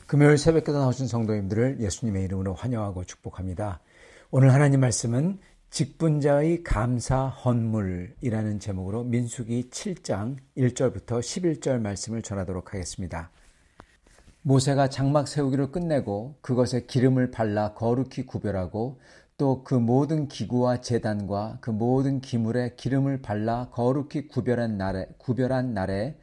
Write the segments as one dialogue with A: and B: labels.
A: 금요일 새벽기도 나오신 성도님들을 예수님의 이름으로 환영하고 축복합니다. 오늘 하나님 말씀은 직분자의 감사 헌물이라는 제목으로 민수기 7장 1절부터 11절 말씀을 전하도록 하겠습니다. 모세가 장막 세우기를 끝내고 그것에 기름을 발라 거룩히 구별하고 또 그 모든 기구와 제단과 그 모든 기물에 기름을 발라 거룩히 구별한 날에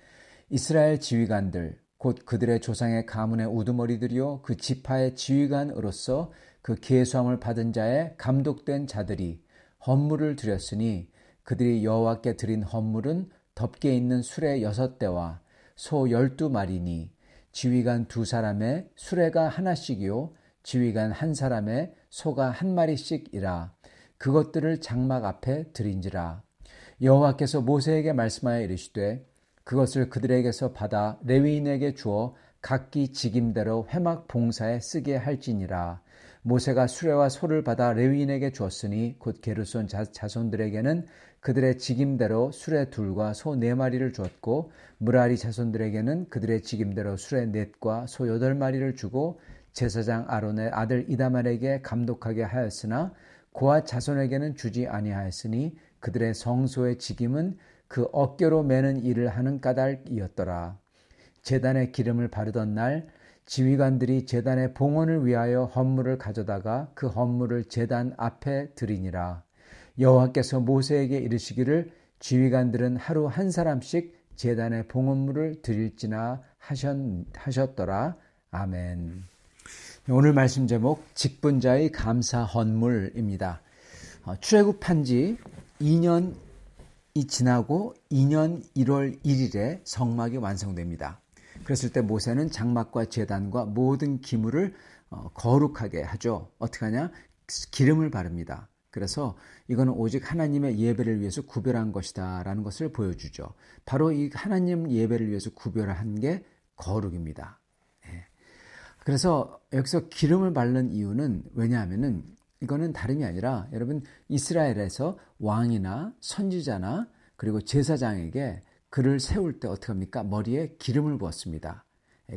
A: 이스라엘 지휘관들 곧 그들의 조상의 가문의 우두머리들이요 그 지파의 지휘관으로서 그 계수함을 받은 자의 감독된 자들이 헌물을 드렸으니 그들이 여호와께 드린 헌물은 덮개 있는 수레 6대와 소 12마리니 지휘관 2사람의 수레가 하나씩이요 지휘관 1사람의 소가 1마리씩이라. 그것들을 장막 앞에 드린지라. 여호와께서 모세에게 말씀하여 이르시되 그것을 그들에게서 받아 레위인에게 주어 각기 직임대로 회막 봉사에 쓰게 할지니라. 모세가 수레와 소를 받아 레위인에게 주었으니 곧 게르손 자손들에게는 그들의 직임대로 수레 2과 소 4마리를 주었고 므라리 자손들에게는 그들의 직임대로 수레 4과 소 8마리를 주고 제사장 아론의 아들 이다말에게 감독하게 하였으나 고앗 자손에게는 주지 아니하였으니 그들의 성소의 직임은 그 어깨로 매는 일을 하는 까닭이었더라. 제단에 기름을 바르던 날 지휘관들이 제단의 봉헌을 위하여 헌물을 가져다가 그 헌물을 제단 앞에 드리니라. 여호와께서 모세에게 이르시기를 지휘관들은 하루 1사람씩 제단의 봉헌물을 드릴지나 하셨더라. 아멘. 오늘 말씀 제목 직분자의 감사 헌물입니다. 출애굽한 지 2년이 지나고 2년 1월 1일에 성막이 완성됩니다. 그랬을 때 모세는 장막과 제단과 모든 기물을 거룩하게 하죠. 어떻게 하냐? 기름을 바릅니다. 그래서 이거는 오직 하나님의 예배를 위해서 구별한 것이다 라는 것을 보여주죠. 바로 이 하나님 예배를 위해서 구별한 게 거룩입니다. 그래서 여기서 기름을 바르는 이유는 왜냐하면은 이거는 다름이 아니라 여러분 이스라엘에서 왕이나 선지자나 그리고 제사장에게 그를 세울 때 어떻게 합니까? 머리에 기름을 부었습니다.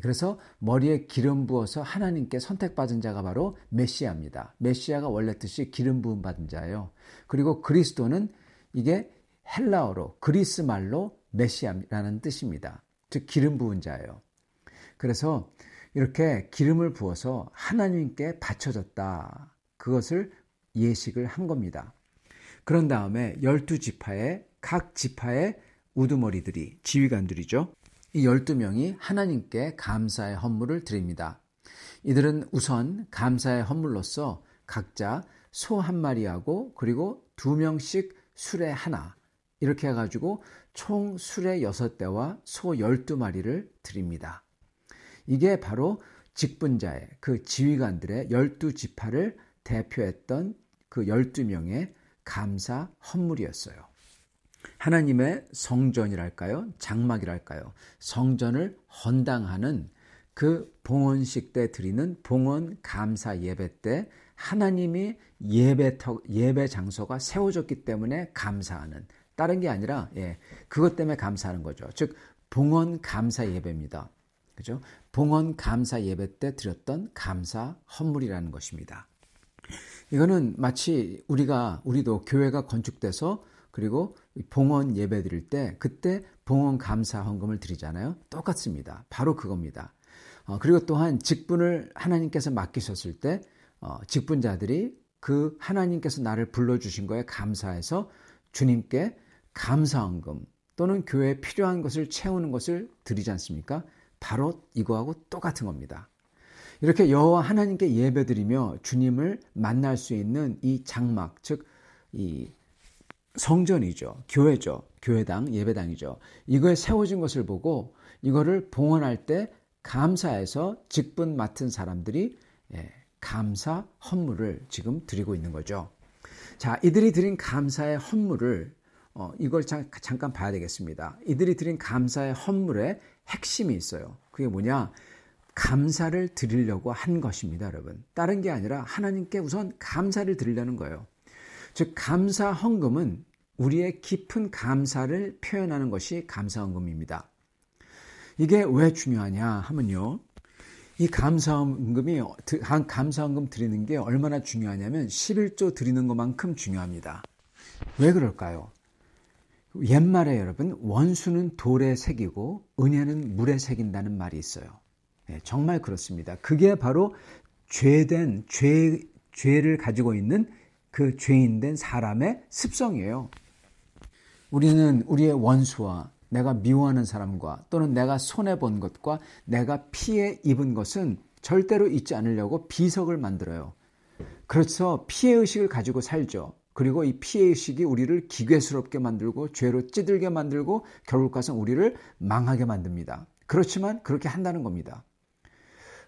A: 그래서 머리에 기름 부어서 하나님께 선택받은 자가 바로 메시아입니다. 메시아가 원래 뜻이 기름 부음 받은 자예요. 그리고 그리스도는 이게 헬라어로 그리스 말로 메시아라는 뜻입니다. 즉 기름 부은 자예요. 그래서 이렇게 기름을 부어서 하나님께 바쳐졌다. 그것을 예식을 한 겁니다. 그런 다음에 12지파의 각 지파의 우두머리들이 지휘관들이죠. 이 12명이 하나님께 감사의 헌물을 드립니다. 이들은 우선 감사의 헌물로서 각자 소 1마리하고 그리고 2명씩 수레 하나 이렇게 해가지고 총 수레 6대와 소 12마리를 드립니다. 이게 바로 직분자의 그 지휘관들의 12지파를 대표했던 그 12명의 감사 헌물이었어요. 하나님의 성전이랄까요? 장막이랄까요? 성전을 헌당하는 그 봉헌식 때 드리는 봉헌 감사 예배 때 하나님이 예배 장소가 세워졌기 때문에 감사하는, 다른 게 아니라 그것 때문에 감사하는 거죠. 즉 봉헌 감사 예배입니다. 그죠? 봉헌 감사 예배 때 드렸던 감사 헌물이라는 것입니다. 이거는 마치 우리도 교회가 건축돼서 그리고 봉헌 예배 드릴 때 그때 봉헌 감사 헌금을 드리잖아요. 똑같습니다. 바로 그겁니다. 그리고 또한 직분을 하나님께서 맡기셨을 때 직분자들이 그 하나님께서 나를 불러주신 거에 감사해서 주님께 감사 헌금 또는 교회에 필요한 것을 채우는 것을 드리지 않습니까? 바로 이거하고 똑같은 겁니다. 이렇게 여호와 하나님께 예배드리며 주님을 만날 수 있는 이 장막, 즉 이 성전이죠. 교회죠. 교회당, 예배당이죠. 이거에 세워진 것을 보고 이거를 봉헌할 때 감사해서 직분 맡은 사람들이 감사 헌물을 지금 드리고 있는 거죠. 자, 이들이 드린 감사의 헌물을 이걸 잠깐 봐야 되겠습니다. 이들이 드린 감사의 헌물에 핵심이 있어요. 그게 뭐냐? 감사를 드리려고 한 것입니다, 여러분. 다른 게 아니라 하나님께 우선 감사를 드리려는 거예요. 즉 감사 헌금은 우리의 깊은 감사를 표현하는 것이 감사 헌금입니다. 이게 왜 중요하냐 하면요. 이 감사헌금 드리는 게 얼마나 중요하냐면 11조 드리는 것만큼 중요합니다. 왜 그럴까요? 옛말에 여러분, 원수는 돌에 새기고 은혜는 물에 새긴다는 말이 있어요. 네, 정말 그렇습니다. 그게 바로 죄를 가지고 있는 그 죄인된 사람의 습성이에요. 우리는 우리의 원수와 내가 미워하는 사람과 또는 내가 손해본 것과 내가 피해 입은 것은 절대로 잊지 않으려고 비석을 만들어요. 그래서 피해의식을 가지고 살죠. 그리고 이 피해의식이 우리를 기괴스럽게 만들고 죄로 찌들게 만들고 결국 가서 우리를 망하게 만듭니다. 그렇지만 그렇게 한다는 겁니다.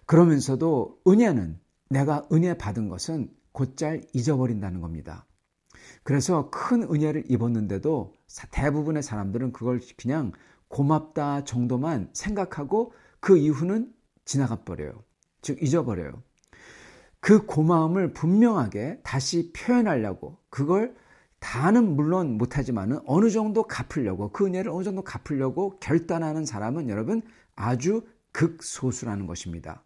A: 그러면서도 은혜는, 내가 은혜 받은 것은 곧잘 잊어버린다는 겁니다. 그래서 큰 은혜를 입었는데도 대부분의 사람들은 그걸 그냥 고맙다 정도만 생각하고 그 이후는 지나가 버려요. 즉 잊어버려요. 그 고마움을 분명하게 다시 표현하려고, 그걸 다는 물론 못하지만 어느 정도 갚으려고, 그 은혜를 어느 정도 갚으려고 결단하는 사람은 여러분 아주 극소수라는 것입니다.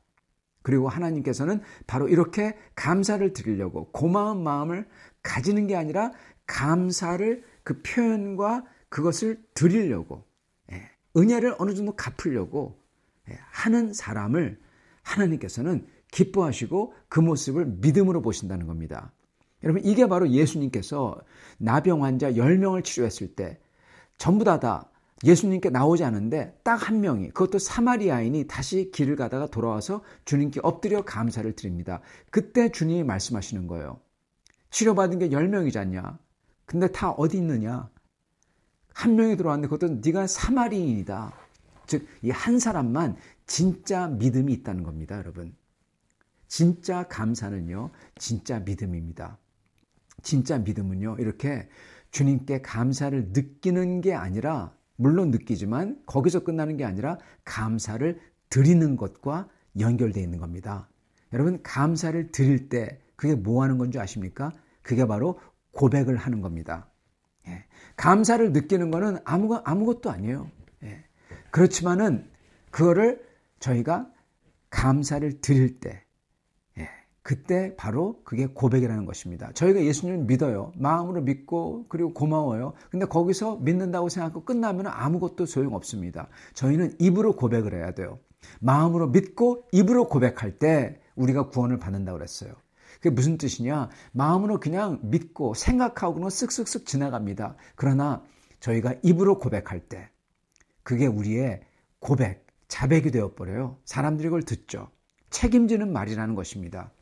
A: 그리고 하나님께서는 바로 이렇게 감사를 드리려고 고마운 마음을 가지는 게 아니라 감사를 그 표현과 그것을 드리려고, 은혜를 어느 정도 갚으려고 하는 사람을 하나님께서는 기뻐하시고 그 모습을 믿음으로 보신다는 겁니다. 여러분, 이게 바로 예수님께서 나병 환자 10명을 치료했을 때 전부 다 예수님께 나오지 않은데 딱 한 명이, 그것도 사마리아인이 다시 길을 가다가 돌아와서 주님께 엎드려 감사를 드립니다. 그때 주님이 말씀하시는 거예요. 치료받은 게 10명이잖냐. 근데 다 어디 있느냐. 한 명이 들어왔는데 그것도 네가 사마리아인이다. 즉, 이 한 사람만 진짜 믿음이 있다는 겁니다, 여러분. 진짜 감사는요, 진짜 믿음입니다. 진짜 믿음은요, 이렇게 주님께 감사를 느끼는 게 아니라, 물론 느끼지만 거기서 끝나는 게 아니라 감사를 드리는 것과 연결되어 있는 겁니다. 여러분, 감사를 드릴 때 그게 뭐 하는 건지 아십니까? 그게 바로 고백을 하는 겁니다. 감사를 느끼는 거는 아무것도 아니에요. 그렇지만은 그거를 저희가 감사를 드릴 때, 그때 바로 그게 고백이라는 것입니다. 저희가 예수님을 믿어요. 마음으로 믿고 그리고 고마워요. 근데 거기서 믿는다고 생각하고 끝나면 아무것도 소용없습니다. 저희는 입으로 고백을 해야 돼요. 마음으로 믿고 입으로 고백할 때 우리가 구원을 받는다고 그랬어요. 그게 무슨 뜻이냐? 마음으로 그냥 믿고 생각하고는 쓱쓱쓱 지나갑니다. 그러나 저희가 입으로 고백할 때 그게 우리의 고백, 자백이 되어버려요. 사람들이 그걸 듣죠. 책임지는 말이라는 것입니다.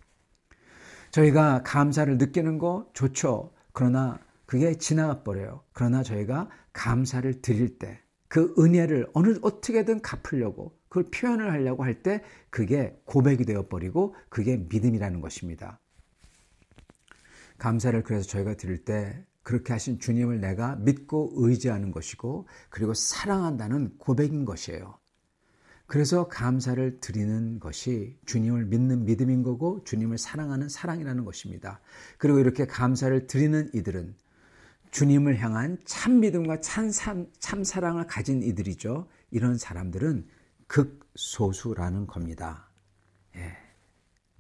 A: 저희가 감사를 느끼는 거 좋죠. 그러나 그게 지나가 버려요. 그러나 저희가 감사를 드릴 때 그 은혜를 어떻게든 갚으려고, 그걸 표현을 하려고 할 때 그게 고백이 되어버리고 그게 믿음이라는 것입니다. 감사를 그래서 저희가 드릴 때 그렇게 하신 주님을 내가 믿고 의지하는 것이고 그리고 사랑한다는 고백인 것이에요. 그래서 감사를 드리는 것이 주님을 믿는 믿음인 거고 주님을 사랑하는 사랑이라는 것입니다. 그리고 이렇게 감사를 드리는 이들은 주님을 향한 참 믿음과 참 사랑을 가진 이들이죠. 이런 사람들은 극소수라는 겁니다.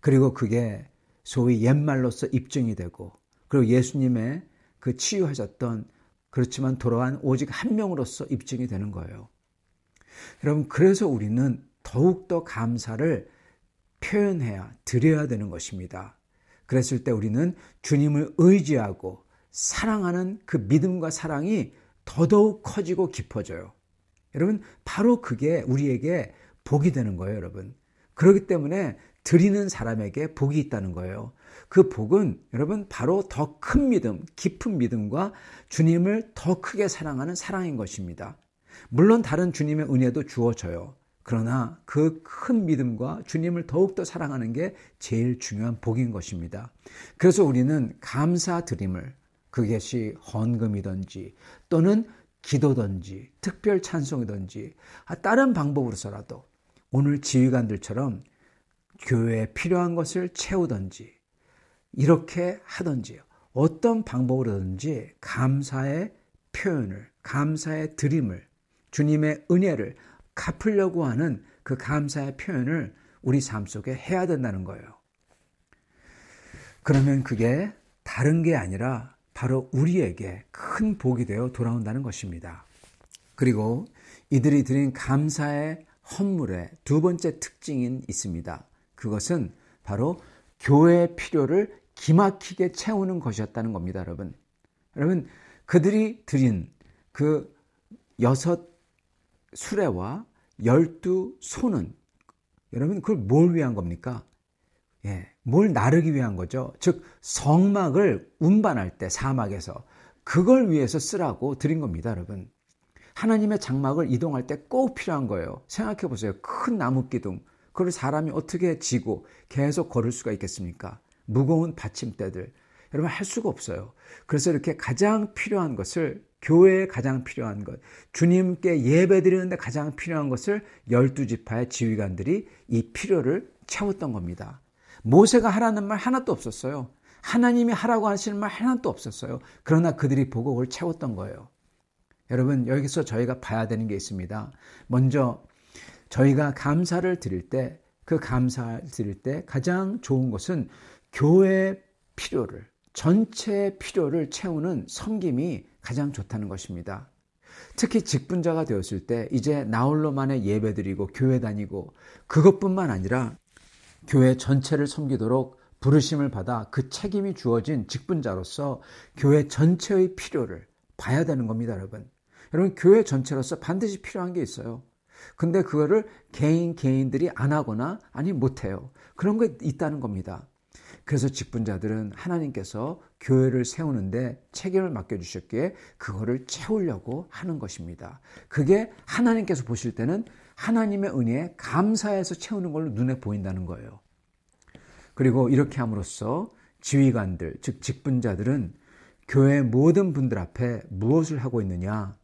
A: 그리고 그게 소위 옛말로서 입증이 되고, 그리고 예수님의 그 치유하셨던, 그렇지만 돌아간 오직 한 명으로서 입증이 되는 거예요. 여러분, 그래서 우리는 더욱더 감사를 표현해야, 드려야 되는 것입니다. 그랬을 때 우리는 주님을 의지하고 사랑하는 그 믿음과 사랑이 더더욱 커지고 깊어져요. 여러분, 바로 그게 우리에게 복이 되는 거예요, 여러분. 그렇기 때문에 드리는 사람에게 복이 있다는 거예요. 그 복은 여러분 바로 더 큰 믿음, 깊은 믿음과 주님을 더 크게 사랑하는 사랑인 것입니다. 물론 다른 주님의 은혜도 주어져요. 그러나 그 큰 믿음과 주님을 더욱더 사랑하는 게 제일 중요한 복인 것입니다. 그래서 우리는 감사드림을, 그것이 헌금이든지 또는 기도든지 특별 찬송이든지 다른 방법으로서라도 오늘 지휘관들처럼 교회에 필요한 것을 채우든지 이렇게 하든지 어떤 방법으로든지 감사의 표현을, 감사의 드림을, 주님의 은혜를 갚으려고 하는 그 감사의 표현을 우리 삶 속에 해야 된다는 거예요. 그러면 그게 다른 게 아니라 바로 우리에게 큰 복이 되어 돌아온다는 것입니다. 그리고 이들이 드린 감사의 헌물의 두 번째 특징이 있습니다. 그것은 바로 교회의 필요를 기막히게 채우는 것이었다는 겁니다, 여러분. 여러분, 그들이 드린 그 6 수레와 12 소는 여러분 그걸 뭘 위한 겁니까? 뭘 나르기 위한 거죠. 즉 성막을 운반할 때 사막에서 그걸 위해서 쓰라고 드린 겁니다, 여러분. 하나님의 장막을 이동할 때 꼭 필요한 거예요. 생각해 보세요. 큰 나무 기둥, 그걸 사람이 어떻게 지고 계속 걸을 수가 있겠습니까? 무거운 받침대들, 여러분 할 수가 없어요. 그래서 이렇게 가장 필요한 것을, 교회에 가장 필요한 것, 주님께 예배드리는데 가장 필요한 것을 12지파의 지휘관들이 이 필요를 채웠던 겁니다. 모세가 하라는 말 하나도 없었어요. 하나님이 하라고 하시는 말 하나도 없었어요. 그러나 그들이 보고 그걸 채웠던 거예요. 여러분, 여기서 저희가 봐야 되는 게 있습니다. 먼저 저희가 감사를 드릴 때, 그 감사를 드릴 때 가장 좋은 것은 교회의 필요를, 전체의 필요를 채우는 섬김이 가장 좋다는 것입니다. 특히 직분자가 되었을 때 이제 나 홀로만의 예배드리고 교회 다니고 그것뿐만 아니라 교회 전체를 섬기도록 부르심을 받아 그 책임이 주어진 직분자로서 교회 전체의 필요를 봐야 되는 겁니다, 여러분. 여러분, 교회 전체로서 반드시 필요한 게 있어요. 근데 그거를 개인들이 안 하거나 아니 못해요. 그런 게 있다는 겁니다. 그래서 직분자들은 하나님께서 교회를 세우는데 책임을 맡겨주셨기에 그거를 채우려고 하는 것입니다. 그게 하나님께서 보실 때는 하나님의 은혜에 감사해서 채우는 걸로 눈에 보인다는 거예요. 그리고 이렇게 함으로써 지휘관들, 즉 직분자들은 교회 모든 분들 앞에 무엇을 하고 있느냐?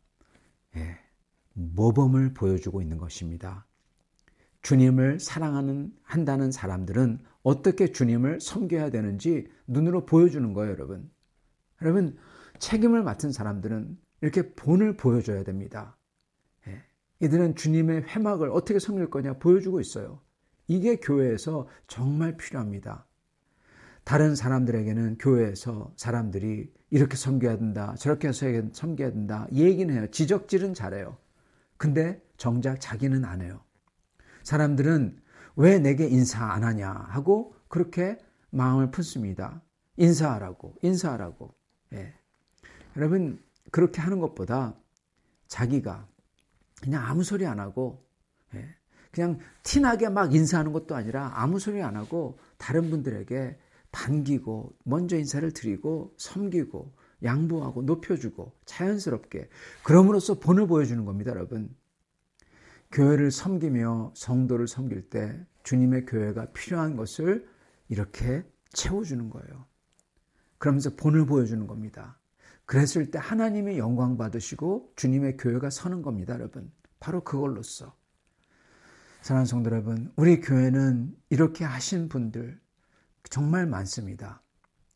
A: 모범을 보여주고 있는 것입니다. 주님을 한다는 사람들은 어떻게 주님을 섬겨야 되는지 눈으로 보여주는 거예요, 여러분. 여러분, 책임을 맡은 사람들은 이렇게 본을 보여줘야 됩니다. 이들은 주님의 회막을 어떻게 섬길 거냐 보여주고 있어요. 이게 교회에서 정말 필요합니다. 다른 사람들에게는 교회에서 사람들이 이렇게 섬겨야 된다, 저렇게 해서 섬겨야 된다 얘기는 해요. 지적질은 잘해요. 근데 정작 자기는 안 해요. 사람들은 왜 내게 인사 안 하냐 하고 그렇게 마음을 품습니다. 인사하라고. 여러분, 그렇게 하는 것보다 자기가 그냥 아무 소리 안 하고 그냥 티나게 막 인사하는 것도 아니라 아무 소리 안 하고 다른 분들에게 반기고 먼저 인사를 드리고 섬기고 양보하고 높여주고 자연스럽게, 그럼으로써 본을 보여주는 겁니다, 여러분. 교회를 섬기며 성도를 섬길 때 주님의 교회가 필요한 것을 이렇게 채워주는 거예요. 그러면서 본을 보여주는 겁니다. 그랬을 때 하나님의 영광 받으시고 주님의 교회가 서는 겁니다, 여러분. 바로 그걸로써. 사랑하는 성도 여러분, 우리 교회는 이렇게 하신 분들 정말 많습니다.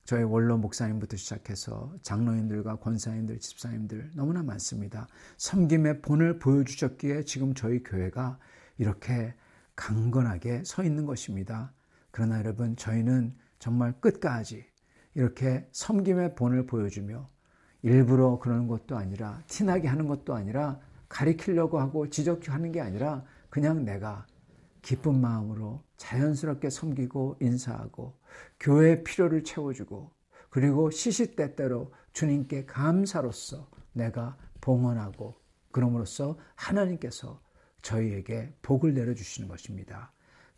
A: 저희 원로 목사님부터 시작해서 장로님들과 권사님들, 집사님들 너무나 많습니다. 섬김의 본을 보여주셨기에 지금 저희 교회가 이렇게 강건하게 서 있는 것입니다. 그러나 여러분, 저희는 정말 끝까지 이렇게 섬김의 본을 보여주며 일부러 그러는 것도 아니라 티나게 하는 것도 아니라 가리키려고 하고 지적하는 게 아니라 그냥 내가 기쁜 마음으로 자연스럽게 섬기고 인사하고 교회의 필요를 채워주고 그리고 시시때때로 주님께 감사로서 내가 봉헌하고 그럼으로써 하나님께서 저희에게 복을 내려주시는 것입니다.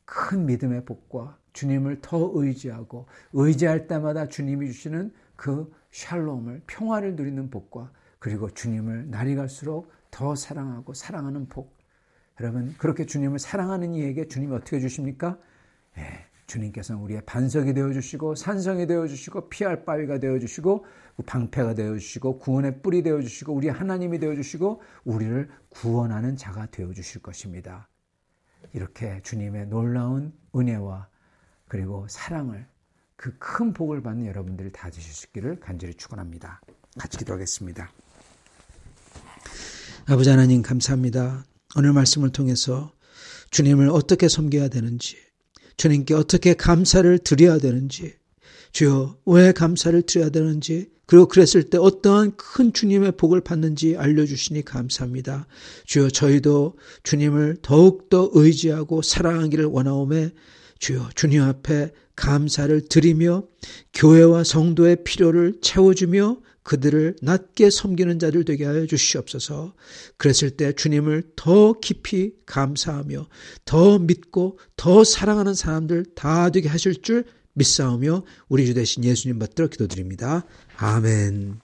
A: 큰 믿음의 복과 주님을 더 의지하고 의지할 때마다 주님이 주시는 그 샬롬을, 평화를 누리는 복과 그리고 주님을 날이 갈수록 더 사랑하고 사랑하는 복. 여러분, 그렇게 주님을 사랑하는 이에게 주님이 어떻게 주십니까? 주님께서는 우리의 반석이 되어주시고 산성이 되어주시고 피할 바위가 되어주시고 방패가 되어주시고 구원의 뿔이 되어주시고 우리 하나님이 되어주시고 우리를 구원하는 자가 되어주실 것입니다. 이렇게 주님의 놀라운 은혜와 그리고 사랑을, 그 큰 복을 받는 여러분들이 다 되실 수 있기를 간절히 축원합니다. 같이 기도하겠습니다. 아버지 하나님, 감사합니다. 오늘 말씀을 통해서 주님을 어떻게 섬겨야 되는지,
B: 주님께 어떻게 감사를 드려야 되는지, 주여 왜 감사를 드려야 되는지, 그리고 그랬을 때 어떠한 큰 주님의 복을 받는지 알려주시니 감사합니다. 주여 저희도 주님을 더욱더 의지하고 사랑하기를 원하오매 주여 주님 앞에 감사를 드리며 교회와 성도의 필요를 채워주며 그들을 낮게 섬기는 자들 되게 하여 주시옵소서. 그랬을 때 주님을 더 깊이 감사하며 더 믿고 더 사랑하는 사람들 다 되게 하실 줄 믿사오며 우리 주 되신 예수님 받들어 기도드립니다. 아멘.